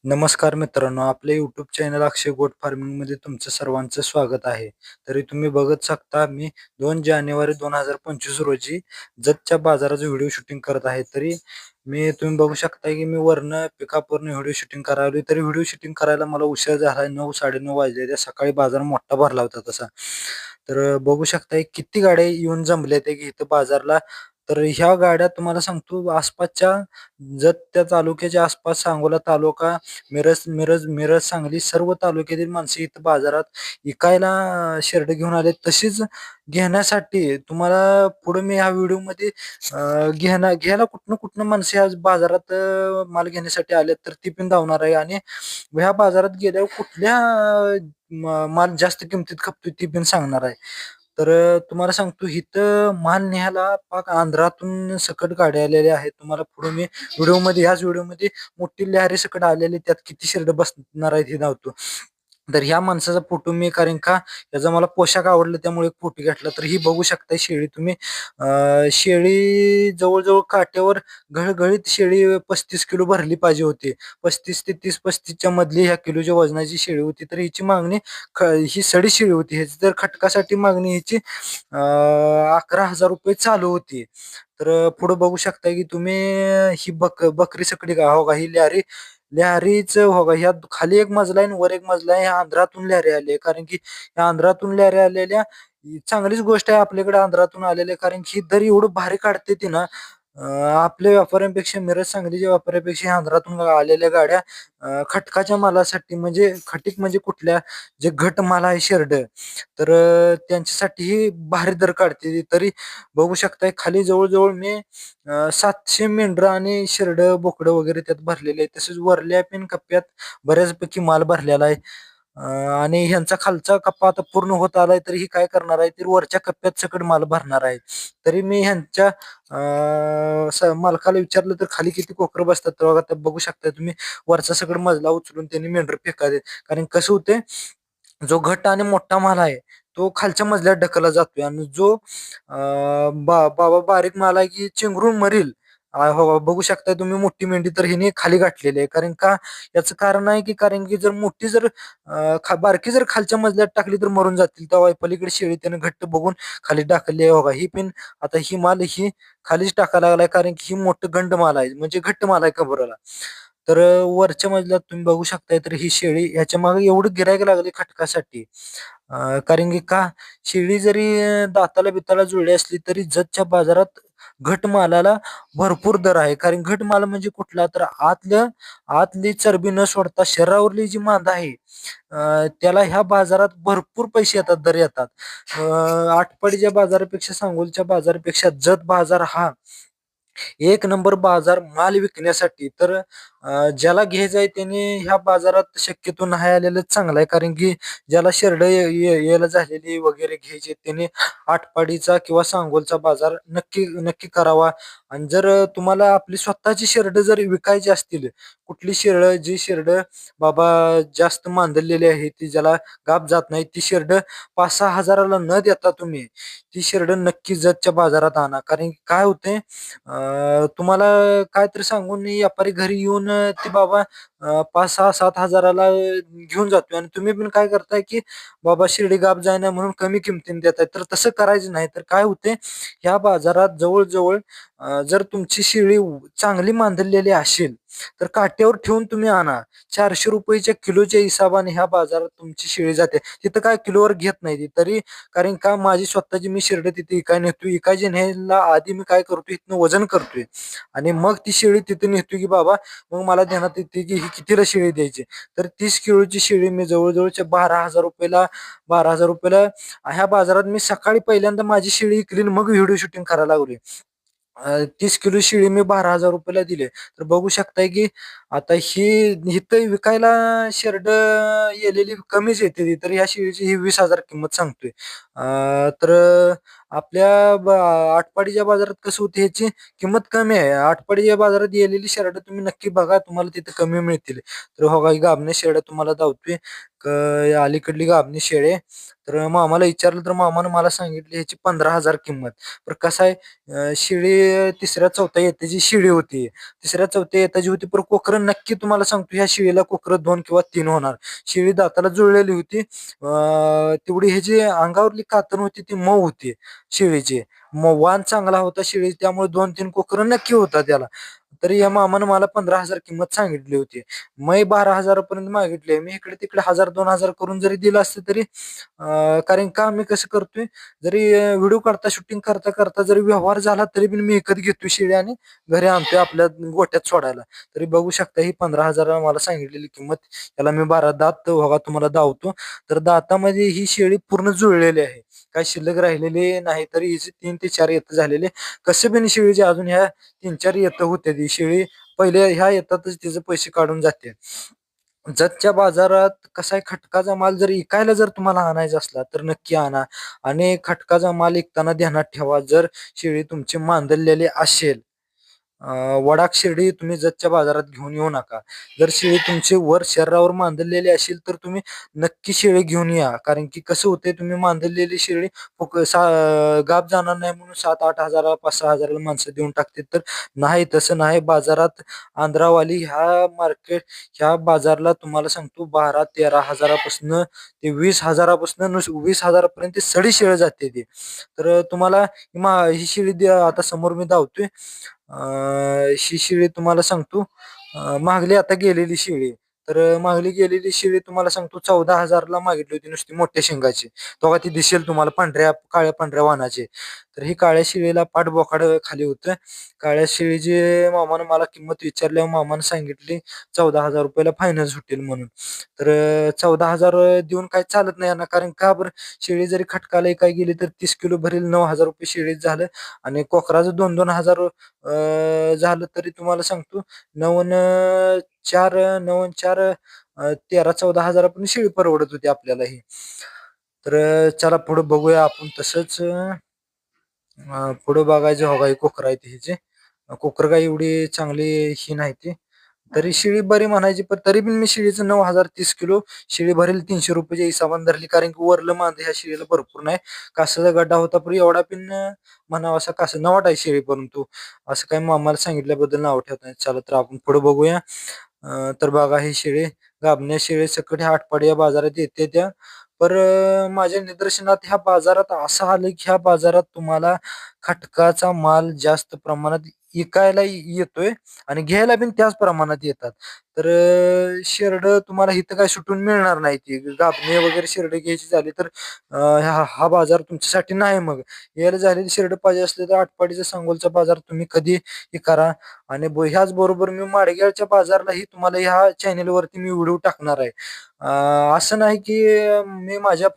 नमस्कार मित्रांनो, आपल्या यूट्यूब चॅनल अक्षय गोट फार्मिंगमध्ये तुमचं सर्वांचं स्वागत आहे. तरी तुम्ही बघत शकता, मी 2 जानेवारी 2025 रोजी जतच्या बाजाराचं व्हिडिओ शूटिंग करत आहे. तरी तुम्ही बघू शकता की मी वरनं पिकअपवरनं व्हिडिओ शूटिंग करायला, तरी व्हिडिओ शूटिंग करायला मला उशीर झाला. 9-9:30 वाजले. सकाळी बाजार मोठा भरला होता तसा. तर बघू शकता किती गाड्या येऊन जमल्या त्या की इथं बाजारला. तर ह्या गाड्या तुम्हाला सांगतो, आसपासच्या जत त्या तालुक्याच्या आसपास सांगोला तालुका, मिरज, सांगली सर्व तालुक्यातील माणसं इथं बाजारात विकायला शेरडं घेऊन आले. तशीच घेण्यासाठी तुम्हाला पुढे मी ह्या व्हिडिओमध्ये घ्यायला कुठनं माणसे आज बाजारात माल घेण्यासाठी आले, तर ती पण धावणार आहे. आणि ह्या बाजारात गेल्यावर कुठल्या माल जास्त किमतीत खपतोय ती पण सांगणार आहे. तर तुम्हाला सांगतो, इथं माल न्यायला पाक आंध्रातून सकट गाड्या आलेल्या आहेत. तुम्हाला पुढे मी ह्याच व्हिडिओमध्ये मोठी लहरी सकट आलेली, त्यात किती शेरड बसणार आहेत हे धावतो. तर ह्या माणसाचा फोटो मी, कारण का त्याचा मला पोशाख आवडला त्यामुळे एक फोटो घेतला. तर ही बघू शकता शेळी तुम्ही. शेळी जवळजवळ काट्यावर घळघळीत शेळी 35 किलो भरली पाहिजे होती. 35 ते 35च्या मधली ह्या किलोच्या वजनाची शेळी होती. तर हिची मागणी ही सडी शेळी होती. ह्याची तर खटकासाठी मागणी हिची 11,000 रुपये चालू होती. तर पुढे बघू शकता की तुम्ही, ही बकरी सकडी का हो का, ही लहरीच हो का, ह्या खाली एक मजला आहे आणि वर एक मजला आहे. ह्या आंध्रातून लहरी आली, कारण की ह्या आंध्रातून लहरी आलेल्या ही चांगलीच गोष्ट आहे आपल्याकडे आंध्रातून आलेल्या, कारण की दर एवढं भारी काढते ती ना. आपल्या व्यापाऱ्यांपेक्षा, मिरज सांगलीच्या व्यापाऱ्यापेक्षा ह्या आंध्रातून आलेल्या गाड्या खटकाच्या मालासाठी, म्हणजे खटीक म्हणजे कुठल्या, जे घट माल आहे शेरड, तर त्यांच्यासाठी भारी दर काढते ती. तरी बघू शकताय खाली जवळजवळ मी 700 मेंढरं आणि शेरडं बोकडं वगैरे त्यात भरलेले आहे. तसेच वरल्या पण कप्प्यात बऱ्याचपैकी माल भरलेला आहे. आणि ह्यांचा खालचा कप्पा आता पूर्ण होत आलाय, तरी ही काय करणार आहे, तर वरच्या कप्प्यात सकट माल भरणार आहे. तरी मी ह्यांच्या मालकाला विचारलं, तर खाली किती कोकरं बसतात तर बघा, बघू शकता तुम्ही. वरचा सगळं मजला उचलून त्यांनी मेंढर फेकायचे, कारण कसं होते, जो घट्ट आणि मोठा माल आहे तो खालच्या मजल्यात ढकलला जातोय, आणि जो बाबा बारीक माल आहे की चिंगरून मरील. हो, बघू शकता तुम्ही मोठी मेंढी तर हिने खाली गाठलेली आहे. कारण का, याचं कारण आहे की, कारण की जर मोठी जर बारकी जर खालच्या मजल्यात टाकली तर मरून जातील. तेव्हा पलीकडे शेळी त्याने घट्ट बघून खाली टाकली आहे. बघा ही पण आता ही माल ही खालीच टाकायला लागलाय, कारण की ही मोठं गंड माल आहे, म्हणजे घट्ट माल आहे कबराला. तर वरच्या मजल्यात तुम्ही बघू शकताय, तर ही शेळी ह्याच्या मागे एवढं गिरायक लागले खटकासाठी. कारण की का, शेळी जरी दाताला बिताला जुळली असली तरी जतच्या बाजारात घट मालाला भरपूर दर आहे. कारण घट माल म्हणजे कुठला, तर आतली चरबी न सोडता शरीरावरली जी मांदा आहे, त्याला ह्या बाजारात भरपूर पैसे येतात, दर येतात. आटपाडीच्या बाजारापेक्षा, सांगोलच्या बाजारापेक्षा जत बाजार हा एक नंबर बाजार माल विकण्यासाठी. तर ज्याला घ्यायचं आहे त्याने ह्या बाजारात शक्यतो नाही आलेलं चांगलं आहे. कारण की ज्याला शेरड यायला झालेली वगैरे घ्यायचे, त्याने आटपाडीचा किंवा सांगोलचा बाजार नक्की नक्की करावा. आणि जर तुम्हाला आपली स्वतःची शेरड जर विकायची असतील, कुठली जी शेरड बाबा जास्त मांदलेली आहे, ती ज्याला गाप जात नाही, ती शेरड 5-6 हजाराला न देता तुम्ही ती शेरड नक्की जतच्या बाजारात आणा. कारण काय होते, तुम्हाला काय तरी सांगून व्यापारी घरी येऊन ते बाबा 5-6-7 हजाराला घेऊन जातोय, आणि तुम्ही पण काय करताय की बाबा शिर्डी गाप जायना म्हणून कमी किमतीने देताय. तर तसं करायचं नाही. तर काय होते, ह्या बाजारात जवळजवळ जर तुमची शेळी चांगली मांदलेली असेल, तर काट्यावर ठेवून तुम्ही आणा. 400 रुपयाच्या किलोच्या हिसाबाने ह्या बाजारात तुमची शेळी जाते. तिथं काय किलोवर घेत नाही ती. तरी कारण का, माझी स्वतःची मी शेरड तिथे इकाय नेतो. इकायची न्यायला आधी मी काय करतो, इथनं वजन करतोय आणि मग ती शेळी तिथे नेतो की बाबा, मग मला ध्यानात येते की ही कितीला शेळी द्यायची. तर 30 किलोची शेळी मी जवळजवळच्या 12,000 रुपयाला ह्या बाजारात मी सकाळी पहिल्यांदा माझी शेळी विकली, मग व्हिडिओ शूटिंग करायला लागली. 30 किलो शेळी मी 12,000 रुपयाला दिले. तर बघू शकताय की आता ही इथं विकायला शेरड येलेली कमीच येते ती. तर ह्या शेळीची ही 20,000 किंमत सांगतोय. तर आपल्या आटपाडीच्या बाजारात कसं होते, ह्याची किंमत कमी आहे. आटपाडीच्या बाजारात येलेली शेरड तुम्ही नक्की बघा, तुम्हाला तिथे कमी मिळतील. तर हो, ही गाभणी शेळ्या तुम्हाला दावतोय. अलीकडली गाभणी शेळी. तर मामाला विचारलं, तर मामानं मला सांगितली ह्याची 15,000 किंमत. तर कसं आहे, शिडी 3ऱ्या-4थ्या येत्याची शिडी होती. 3ऱ्या-4थ्या येताची होती, पण कोकरं नक्की तुम्हाला सांगतो ह्या शेळीला कोकरं 2 किंवा 3 होणार. शेळी दाताला जुळलेली होती. तेवढी ह्याची अंगावरली कातण होती ती मऊ होती शेळीची. मग वाण चांगला होता शेळी, त्यामुळे 2-3 कोकरं नक्की होता त्याला. तरी या मामानं मला 15,000 किंमत सांगितली होती. मी 12,000 पर्यंत मागितली. मी इकडे तिकडे 1,000-2,000 करून जरी दिलं असतं तरी, कारण का मी कसं करतोय, जरी व्हिडिओ करता शूटिंग करता करता जरी व्यवहार झाला तरी पण मी विकत घेतोय शेळी आणि घरी आणतोय आपल्या गोठ्यात सोडायला. तरी बघू शकता ही 15,000 मला सांगितलेली किंमत. याला मी 12 दात बघा तुम्हाला दावतो. तर दातामध्ये ही शेळी पूर्ण जुळलेली आहे. काय शिल्लक राहिलेली नाही. तरी हिचे 3 ते 4 येतं झालेले. कसे पण शेळीचे अजून ह्या 3-4 येतं होते. ती शेळी पहिले ह्या येतातच तिचे पैसे काढून जाते. जतच्या बाजारात कसा आहे, खटकाचा माल जर इकायला जर तुम्हाला आणायचा असला तर नक्की आणा. आणि खटकाचा माल विकताना ध्यानात ठेवा, जर शेळी तुमची मांदलेली असेल, वडाक शिर्डी तुम्ही जतच्या बाजारात घेऊन येऊ नका. जर शेळी तुमची वर शरीरावर मांदलेली असेल तर तुम्ही नक्की शेळी घेऊन या. कारण की कसं होतंय, तुम्ही मांदलेली शेळी गाब जाणार नाही म्हणून 7-8 हजाराला 5-6 हजाराला माणसं देऊन टाकते. तर नाही, तसं नाही. बाजारात आंध्रावाली ह्या बाजारला तुम्हाला सांगतो 12-13 हजारापासून ते 20 हजारापासून 20 हजारापर्यंत सडी शेळ जाते ती. तर तुम्हाला ही शेळी आता समोर मी धावतोय. ही शेळी तुम्हाला सांगतो, महागली आता गेलेली शेळी. तर महागली गेलेली शेळी तुम्हाला सांगतो 14,000ला मागितली होती नुसती मोठ्या शिंगाची. तेव्हा ती दिसेल तुम्हाला काळ्या पांढऱ्या वाणाची. तर ही काळ्या शेळीला पाठ बोकाड खाली होतं. काळ्या शेळीची मामानं मला किंमत विचारल्यावर मामानं सांगितली 14,000 रुपयाला फायनल सुटेल म्हणून. तर 14,000 देऊन काही चालत नाही ना, कारण का बरं, शेळी जरी खटकाला काय गेली तर 30 किलो भरेल 9,000 रुपये शेळीच झालं. आणि कोकराचं 2-2 हजार झालं तरी तुम्हाला सांगतो 9-4 13-14 हजारापर्यंत शेळी परवडत होती आपल्याला ही. तर चला पुढे बघूया आपण. तसंच पुढे बघायचं हो गाई कोकरा आहे ह्याची. कोकर गाई एवढी चांगली ही नाही ती. तरी शेळी बरी म्हणायची, पण तरी पण मी शेळीचं 9,000 30 किलो शेळी भरेल 300 रुपयाच्या हिसाबाने धरली. कारण की वरलं मांद ह्या शेळीला भरपूर नाही. कासाचा गड्डा होता पण एवढा पण म्हणावा असा कासा नवाट आहे शेळी, परंतु असं काही मामाला सांगितल्याबद्दल नाव ठेवत नाही. चला तर आपण पुढे बघूया. तर बघा ही शेळी गाभण्या शेळी सकट ह्या आटपाडी या बाजारात येते त्या. पर माझ्या निदर्शनात ह्या बाजारात असं आलं की ह्या बाजारात तुम्हाला खटकाचा माल जास्त प्रमाणात विकायला येतोय आणि घ्यायला पण त्याच प्रमाणात येतात. तर शेरड तुम्हाला इथं काय सुटून मिळणार नाही. ती गाभणे वगैरे शेरड घ्यायची झाली तर हा बाजार तुमच्यासाठी नाही. मग यायला झालेली शेरड पाहिजे असले तर आटपाडीचा सांगोलचा बाजार तुम्ही कधीही करा. आणि ह्याच बरोबर मी माडगेळच्या बाजारलाही तुम्हाला ह्या चॅनेलवरती मी व्हिडिओ टाकणार आहे. असं नाही की मी माझ्या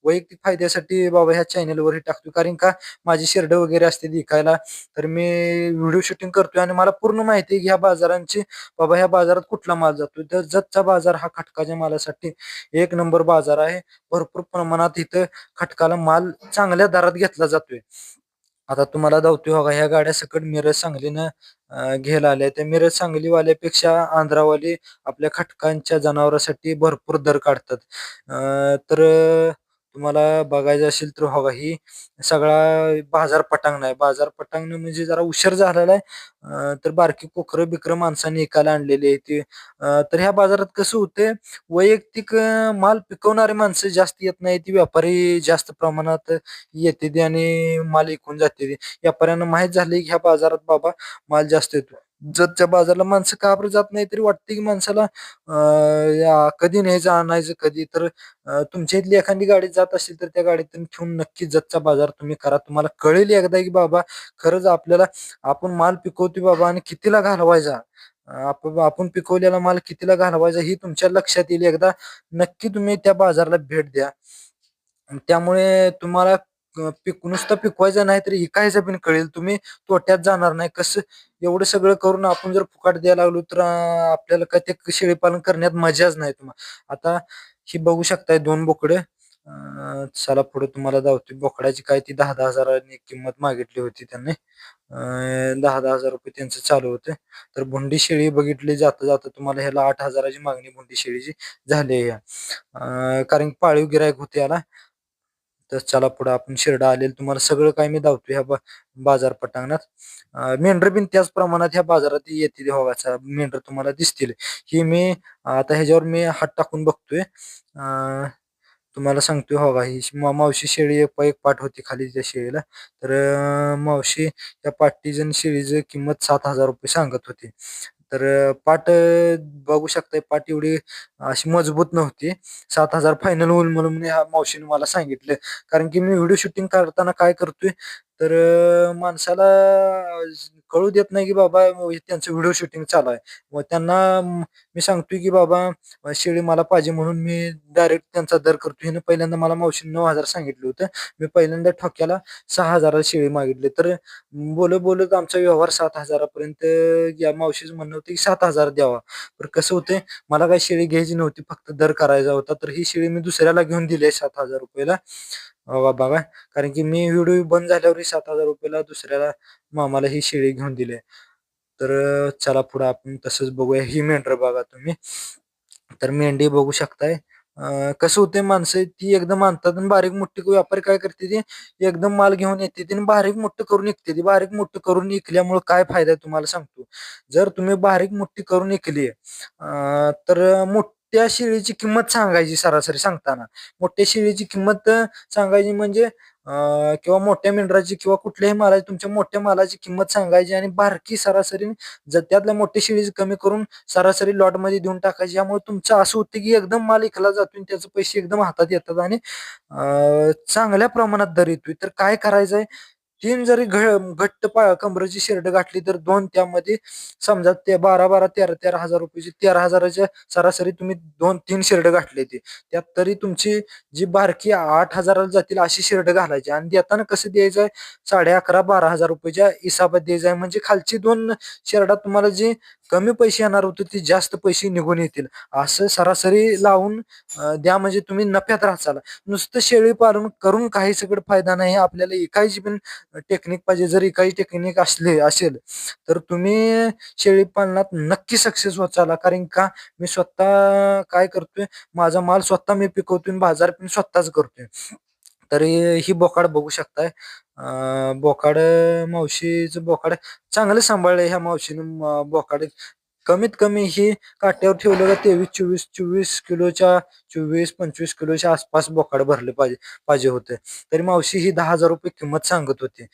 वैयक्तिक फायद्यासाठी बाबा ह्या चॅनेलवर टाकतो. कारण का माझी शेरड वगैरे असते विकायला, तर मी व्हिडिओ शूटिंग करतोय आणि मला पूर्ण माहिती आहे ह्या बाजारांची. बाबा ह्या बाजारात कुठला माल जातोय. तर जतचा बाजार हा खटकाच्या मालासाठी 1 नंबर बाजार आहे. भरपूर प्रमाणात इथं खटकाला माल चांगल्या दरात घेतला जातोय. आता तुम्हाला धावतोय बघा ह्या गाड्या सकट मिरज सांगलीनं घ्यायला आल्या. त्या मिरज सांगलीवाल्यापेक्षा आंध्रावाले आपल्या खटकांच्या जनावरांसाठी भरपूर दर काढतात. तर तुम्हाला बघायचं असेल तर बघा ही सगळा बाजार पटांगण आहे. बाजार पटांगण म्हणजे जरा उशीर झालेला आहे. तर बारकी कोकरं बिकरं माणसांनी विकायला आणलेली आहे ती. तर ह्या बाजारात कसं होतंय, वैयक्तिक माल पिकवणारी माणसं जास्त येत नाही. ती व्यापारी जास्त प्रमाणात येते ती आणि माल विकून जाते ती. व्यापाऱ्यांना माहित झाले की ह्या बाजारात बाबा माल जास्त येतो. जतच्या बाजारला माणसं का बरं जात नाही, तरी वाटते की माणसाला कधी न्यायचं आणायचं कधी. तर तुमच्या इथली एखादी गाडी जात असेल तर त्या गाडीतून ठेवून नक्की जतचा बाजार तुम्ही करा. तुम्हाला कळेल एकदा की बाबा खरंच आपल्याला आपण माल पिकवतोय बाबा आणि कितीला घालवायचा. आपण पिकवलेला माल कितीला घालवायचा ही तुमच्या लक्षात येईल. एकदा नक्की तुम्ही त्या बाजारला भेट द्या. त्यामुळे तुम्हाला नुसतं पिकवायचं नाही तर इकायचं पण कळेल. तुम्ही तोट्यात जाणार नाही. कसं एवढं सगळं करून आपण जर फुकाट द्यायला लागलो तर आपल्याला काय ते शेळीपालन करण्यात मजाच नाही. तुम्हाला आता ही बघू शकताय 2 बोकडे. चला पुढे तुम्हाला धावते. बोकडाची काय ती 10-10 हजारांनी किंमत मागितली होती त्यांनी. 10-10 हजार रुपये त्यांचं चालू होते. तर भुंडी शेळी बघितली जाता जाता तुम्हाला ह्याला 8 हजाराची मागणी भुंडी शेळीची झाली आहे. कारण पाळीव गिरायक होते याला. तर चला पुढे आपण शिरडा आलेलं तुम्हाला सगळं काय मी दावतो ह्या बाजार पटांगणात. मेंढर बिन त्याच प्रमाणात ह्या बाजारात येतील हवाचा मेंढर तुम्हाला दिसतील. ही मी आता ह्याच्यावर मी हात टाकून बघतोय. तुम्हाला सांगतोय हो का, ही मावशी शेळी एक पाठ होती खाली त्या शेळीला. तर मावशी त्या पाटीची शेळीची किंमत 7,000 रुपये सांगत होती. तर पाट बघू शकताय, पाट एवढी अशी मजबूत नव्हती. 7,000 फायनल होईल म्हणून ह्या मावशीने मला सांगितलं. कारण की मी व्हिडिओ शूटिंग करताना काय करतोय, तर माणसाला कळू देत नाही की बाबा त्यांचं व्हिडिओ शूटिंग चालू आहे. व त्यांना मी सांगतोय की बाबा शेळी मला पाहिजे म्हणून मी डायरेक्ट त्यांचा दर करतो. हिने पहिल्यांदा मला मावशीने 9,000 सांगितलं होतं. मी पहिल्यांदा ठोक्याला 6,000 शेळी मागितली. तर बोलत बोलत आमचा व्यवहार 7,000 पर्यंत या मावशीचं म्हणणं होतं की 7,000 द्यावा. तर कसं होतंय, मला काही शेळी घ्यायची नव्हती, फक्त दर करायचा होता. तर ही शेळी मी दुसऱ्याला घेऊन दिली आहे 7,000 रुपयाला. बघा, कारण की मी व्हिडिओ बंद झाल्यावर 7,000 रुपयाला दुसऱ्याला मामाला ही शेळी घेऊन दिली. तर चला पुढे आपण तसंच बघूया. ही मेंढर बघा तुम्ही. तर मेंढी बघू शकताय. कसं होतंय, माणसं ती एकदम आणतात आणि बारीक मोठी व्यापारी काय करते, ती एकदम माल घेऊन येते ती बारीक मोठं करून विकते. ती बारीक मोठं करून विकल्यामुळे काय फायदा आहे तुम्हाला सांगतो. जर तुम्ही बारीक मोठी करून विकली तर मोठ्या शेळीची किंमत सांगायची सरासरी सांगताना. मोठ्या शेळीची किंमत सांगायची म्हणजे किंवा मोठ्या मेंढराची किंवा कुठल्याही मालाची, तुमच्या मोठ्या मालाची किंमत सांगायची आणि बारकी सरासरी जर त्यातल्या मोठ्या शेळीची कमी करून सरासरी लॉट मध्ये देऊन टाकायची. यामुळे तुमचं असं होतं की एकदम माल विकला जातो आणि त्याचे पैसे एकदम हातात येतात आणि चांगल्या प्रमाणात दर येतोय. तर काय करायचंय, तीन जरी घट्ट कमरेची शेरड गाठली तर दोन त्यामध्ये समजा ते 12-12, 13-13 हजार रुपयाची, 13,000च्या सरासरी तुम्ही 2-3 शेरड गाठले ते त्यात तरी तुमची जी बारकी 8,000ला जातील अशी शेरड घालायची. आणि देताना कसं द्यायचंय, 11,500-12,000 रुपयाच्या हिसाबात द्यायचंय. म्हणजे खालची दोन शेरडात तुम्हाला जे कमी पैसे येणार होते ते जास्त पैसे निघून येतील, असं सरासरी लावून द्या. म्हणजे तुम्ही नफ्यात राहाल. नुसतं शेळी पालन करून काही सगळं फायदा नाही. आपल्याला एकाची पण टेक्निक पाहिजे. जर एकाही टेक्निक असेल तर तुम्ही शेळी पालनात नक्की सक्सेस होत चाला. कारण का, मी स्वतः काय करतोय, माझा माल स्वतः मी पिकवतोय, बाजार पण स्वतःच करतोय. तर ही बोकाड बघू शकताय. बोकाड मावशीचं बोकाड चांगलं सांभाळलंय ह्या मावशीनं. बोकाड कमीत कमी ही काट्यावर ठेवलं का 23-24 किलोच्या, 24-25 किलोच्या आसपास बोकाड भरले पाहिजे पाहिजे होते. तरी मावशी ही 10,000 रुपये किंमत सांगत होती.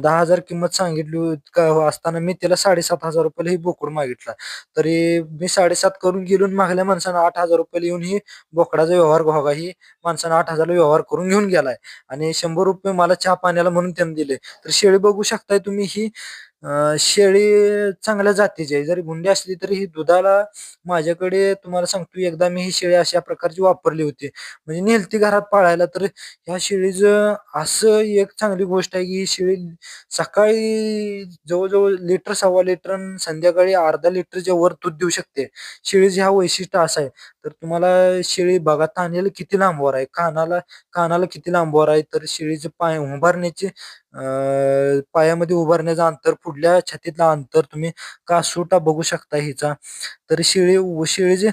10,000 किंमत सांगितली का असताना मी त्याला 7,500 रुपयाला ही बोकड मागितला. तरी मी 7,500 करून गेलो, मागल्या माणसानं 8,000 रुपये येऊन ही बोकडाचा व्यवहार बघा. ही माणसानं 8,000 व्यवहार करून घेऊन गेलाय आणि 100 रुपये मला चहा पाण्याला म्हणून त्यांनी दिले. तर शेळी बघू शकताय तुम्ही. ही शेळी चांगल्या जातीची आहे. जरी गुंडी असली तरी ही दुधाला, माझ्याकडे तुम्हाला सांगतो, एकदा मी ही शेळी अशा प्रकारची वापरली होती, म्हणजे नेलती घरात पाळायला. तर ह्या शेळीचं असं एक चांगली गोष्ट आहे की ही शेळी सकाळी जवळजवळ लिटर, सव्वा लिटर आणि संध्याकाळी अर्धा लिटरच्या वर दूध देऊ शकते. शेळीचे ह्या वैशिष्ट्य असं आहे. तर तुम्हाला शेळी बघा, ताणलेलं किती लांबवर आहे, कानाला कानाला किती लांबवर आहे. तर शेळीचे पाय उभारण्याचे, पायामध्ये उभारण्याचं अंतर, पुढल्या छातीतलं अंतर तुम्ही कासोटा बघू शकता हिचा. तर शेळीचे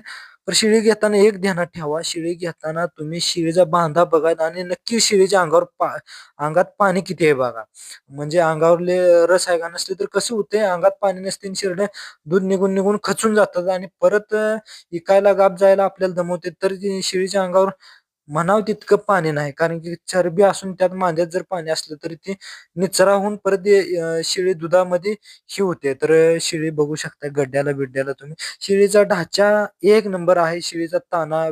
तर शेळी घेताना एक ध्यानात ठेवा, शेळी घेताना तुम्ही शेळीचा बांधा बघा आणि नक्की शेळीच्या अंगात पाणी किती आहे बघा. म्हणजे अंगावरले रस आहे का नसले तर कसं होतंय, अंगात पाणी नसते आणि शेरडे दूध निघून निघून खचून जातात आणि परत इकायला गाप जायला आपल्याला दमवते. तर शेळीच्या अंगावर म्हणावं तितकं पाणी नाही, कारण की चरबी असून त्यात मांद्यात जर पाणी असलं तरी ती निचरा होऊन परत शेळी दुधामध्ये ही होते. तर शेळी बघू शकता गड्ड्याला बिड्ड्याला तुम्ही. शेळीचा ढाचा एक नंबर आहे. शेळीचा ताना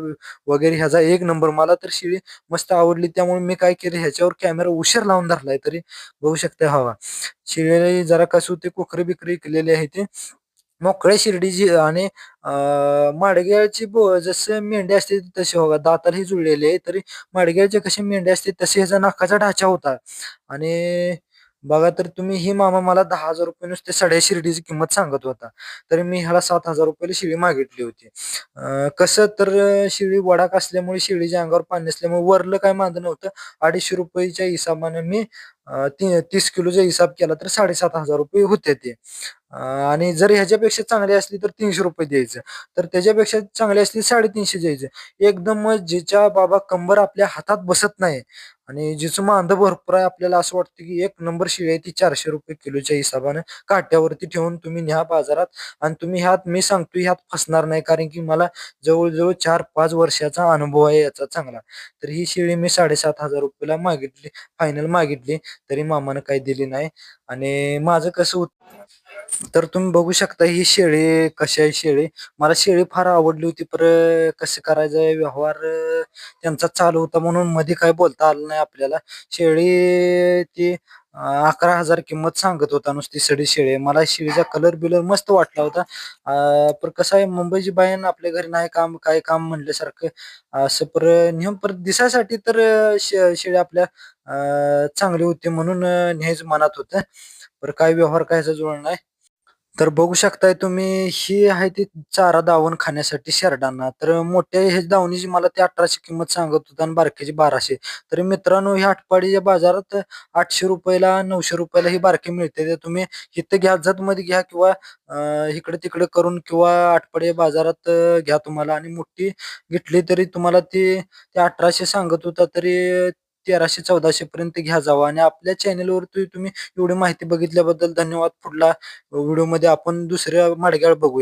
वगैरे ह्याचा एक नंबर. मला तर शेळी मस्त आवडली, त्यामुळे मी काय केलं, ह्याच्यावर कॅमेरा उशीर लावून धरलाय. तरी बघू शकता हवा शेळीला जरा कसं होते, कोकरी बिकरी केलेली आहे ते मोकळ्या शिर्डीची. आणि माडग्याची जसं मेंढ्या असते तसे बघा, दातालाही जुळलेले आहे. तरी माडग्याचे कसे मेंढ्या असते तसे ह्याचा नाकाचा ढाचा होता. आणि बघा, तर तुम्ही ही मामा मला 10,000 रुपये नुसते सड्या शिर्डीची किंमत सांगत होता. तरी मी ह्याला 7,000 रुपयाला शेळी मागितली होती. कसं तर शेळी वडाक असल्यामुळे, शेळीच्या अंगावर पाणी नसल्यामुळे वरलं काय माझं नव्हतं. 250 रुपयाच्या हिसाबाने मी 30 किलोचा हिसाब केला तर 7,500 रुपये होते ते. आणि जर ह्याच्यापेक्षा चांगली असली तर 300 रुपये द्यायचं. तर त्याच्यापेक्षा चांगली असली 350 द्यायचं. एकदम जिच्या बाबा कंबर आपल्या हातात बसत नाही आणि जिचं मांद भरपूर आहे आपल्याला असं वाटतं की एक नंबर शेळी आहे ती 400 रुपये किलोच्या हिशोबाने काट्यावरती ठेवून तुम्ही न्या बाजारात. आणि तुम्ही ह्यात मी सांगतो ह्यात फसणार नाही, कारण की मला जवळजवळ 4-5 वर्षाचा अनुभव आहे याचा चांगला. तर ही शेळी मी 7,500 रुपयाला मागितली, फायनल मागितली, तरी मामानं काही दिली नाही. आणि माझं कसं तर तुम्ही बघू शकता ही शेळी कशी आहे. शेळी मला शेळी फार आवडली होती, पर कसं करायचं व्यवहार त्यांचा चालू होता म्हणून मध्ये काय बोलता आलं नाही आपल्याला. शेळी ती 11,000 किंमत सांगत होता, नुसती सडी शेळी आहे. मला शेळीचा कलर बिलर मस्त वाटला होता. पण कसं आहे मुंबईची बाईन आपल्या घरी नाही काम काय काम म्हणल्यासारखं असं नेहमी परत दिसायसाठी तर शेळी आपल्या चांगली होती म्हणून न्यायचं मनात होतं. पर काय व्यवहार कायचा जुळला नाही. तर बघू शकताय तुम्ही ही आहे ती चारा दावण खाण्यासाठी शेरडांना. तर मोठ्या ह्याची दावणीची मला ते 1800 किंमत सांगत होता आणि बारक्याची 1200. तर मित्रांनो ह्या आटपाडीच्या बाजारात 800 रुपयाला 900 रुपयाला ही बारकी मिळते. ते तुम्ही इथं घ्या, जतमध्ये घ्या किंवा इकडे तिकडे करून किंवा आटपाडी बाजारात घ्या तुम्हाला. आणि मोठी घेतली तरी तुम्हाला ती ते 1800 सांगत होता, तरी 1300-1400 पर्यंत घ्या जावा. आणि आपल्या चॅनेलवरती तुम्ही एवढी माहिती बघितल्याबद्दल धन्यवाद. पुढला व्हिडिओमध्ये आपण दुसऱ्या माडग्यावर बघूया.